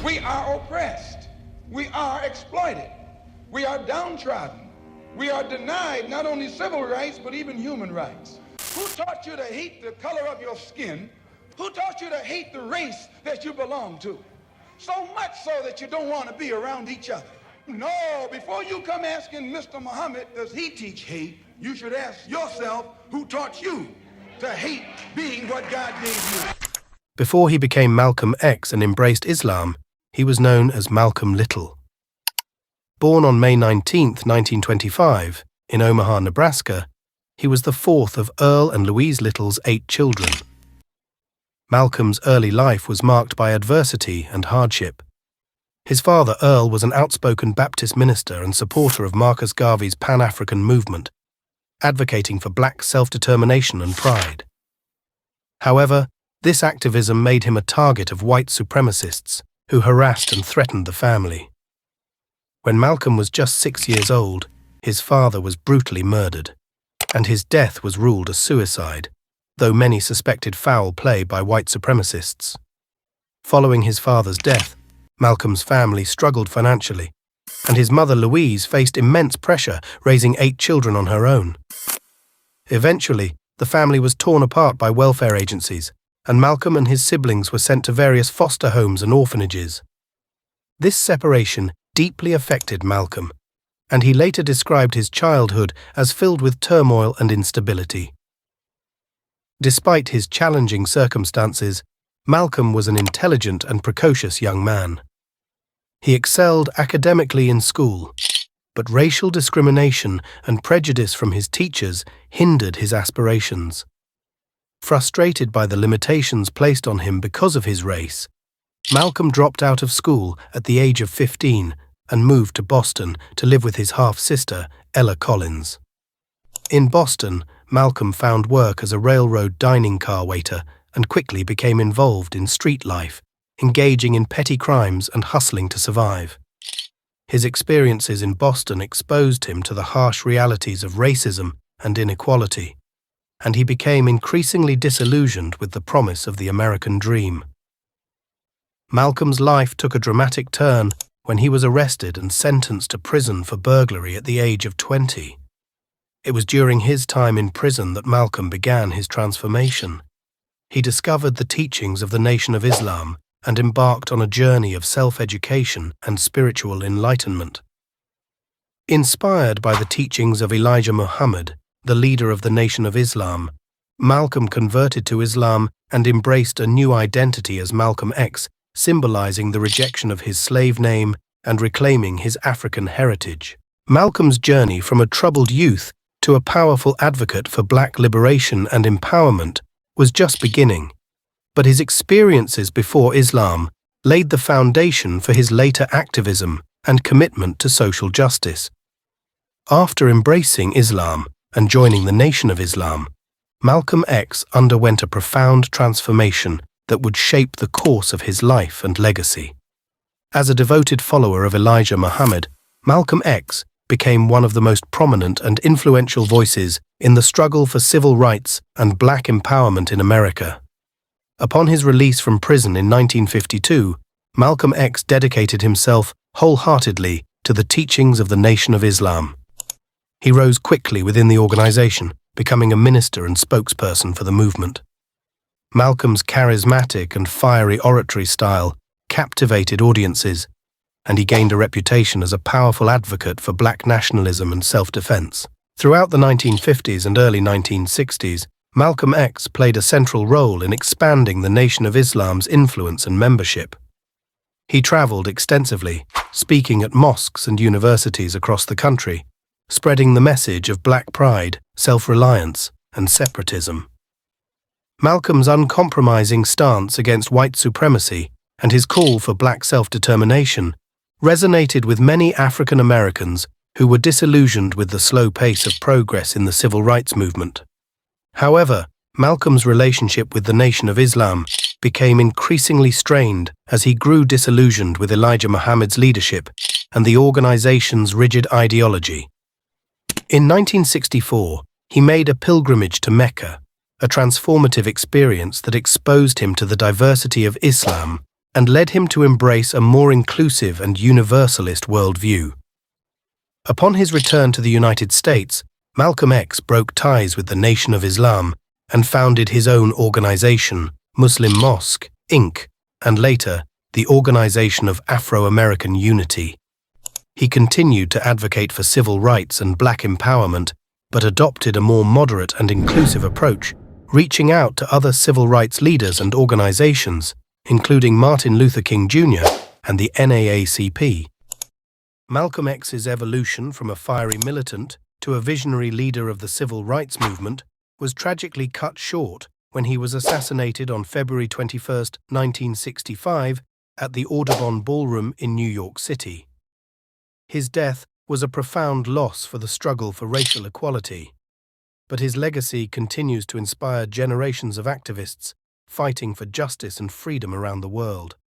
We are oppressed. We are exploited. We are downtrodden. We are denied not only civil rights, but even human rights. Who taught you to hate the color of your skin? Who taught you to hate the race that you belong to? So much so that you don't want to be around each other. No, before you come asking Mr. Muhammad, does he teach hate? You should ask yourself, who taught you to hate being what God gave you? Before he became Malcolm X and embraced Islam, he was known as Malcolm Little. Born on May 19, 1925, in Omaha, Nebraska, he was the fourth of Earl and Louise Little's 8 children. Malcolm's early life was marked by adversity and hardship. His father, Earl, was an outspoken Baptist minister and supporter of Marcus Garvey's Pan-African movement, advocating for black self-determination and pride. However, this activism made him a target of white supremacists who harassed and threatened the family. When Malcolm was just 6 years old, his father was brutally murdered, and his death was ruled a suicide, though many suspected foul play by white supremacists. Following his father's death, Malcolm's family struggled financially, and his mother Louise faced immense pressure raising 8 children on her own. Eventually, the family was torn apart by welfare agencies, and Malcolm and his siblings were sent to various foster homes and orphanages. This separation deeply affected Malcolm, and he later described his childhood as filled with turmoil and instability. Despite his challenging circumstances, Malcolm was an intelligent and precocious young man. He excelled academically in school, but racial discrimination and prejudice from his teachers hindered his aspirations. Frustrated by the limitations placed on him because of his race, Malcolm dropped out of school at the age of 15 and moved to Boston to live with his half-sister, Ella Collins. In Boston, Malcolm found work as a railroad dining car waiter and quickly became involved in street life, engaging in petty crimes and hustling to survive. His experiences in Boston exposed him to the harsh realities of racism and inequality, and he became increasingly disillusioned with the promise of the American dream. Malcolm's life took a dramatic turn when he was arrested and sentenced to prison for burglary at the age of 20. It was during his time in prison that Malcolm began his transformation. He discovered the teachings of the Nation of Islam and embarked on a journey of self-education and spiritual enlightenment. Inspired by the teachings of Elijah Muhammad, the leader of the Nation of Islam, Malcolm converted to Islam and embraced a new identity as Malcolm X, symbolizing the rejection of his slave name and reclaiming his African heritage. Malcolm's journey from a troubled youth to a powerful advocate for black liberation and empowerment was just beginning, but his experiences before Islam laid the foundation for his later activism and commitment to social justice. After embracing Islam and joining the Nation of Islam, Malcolm X underwent a profound transformation that would shape the course of his life and legacy. As a devoted follower of Elijah Muhammad, Malcolm X became one of the most prominent and influential voices in the struggle for civil rights and black empowerment in America. Upon his release from prison in 1952, Malcolm X dedicated himself wholeheartedly to the teachings of the Nation of Islam. He rose quickly within the organization, becoming a minister and spokesperson for the movement. Malcolm's charismatic and fiery oratory style captivated audiences, and he gained a reputation as a powerful advocate for black nationalism and self-defense. Throughout the 1950s and early 1960s, Malcolm X played a central role in expanding the Nation of Islam's influence and membership. He traveled extensively, speaking at mosques and universities across the country, spreading the message of black pride, self-reliance, and separatism. Malcolm's uncompromising stance against white supremacy and his call for black self-determination resonated with many African Americans who were disillusioned with the slow pace of progress in the civil rights movement. However, Malcolm's relationship with the Nation of Islam became increasingly strained as he grew disillusioned with Elijah Muhammad's leadership and the organization's rigid ideology. In 1964, he made a pilgrimage to Mecca, a transformative experience that exposed him to the diversity of Islam and led him to embrace a more inclusive and universalist worldview. Upon his return to the United States, Malcolm X broke ties with the Nation of Islam and founded his own organization, Muslim Mosque, Inc., and later, the Organization of Afro-American Unity. He continued to advocate for civil rights and black empowerment, but adopted a more moderate and inclusive approach, reaching out to other civil rights leaders and organizations, including Martin Luther King Jr. and the NAACP. Malcolm X's evolution from a fiery militant to a visionary leader of the civil rights movement was tragically cut short when he was assassinated on February 21, 1965, at the Audubon Ballroom in New York City. His death was a profound loss for the struggle for racial equality, but his legacy continues to inspire generations of activists fighting for justice and freedom around the world.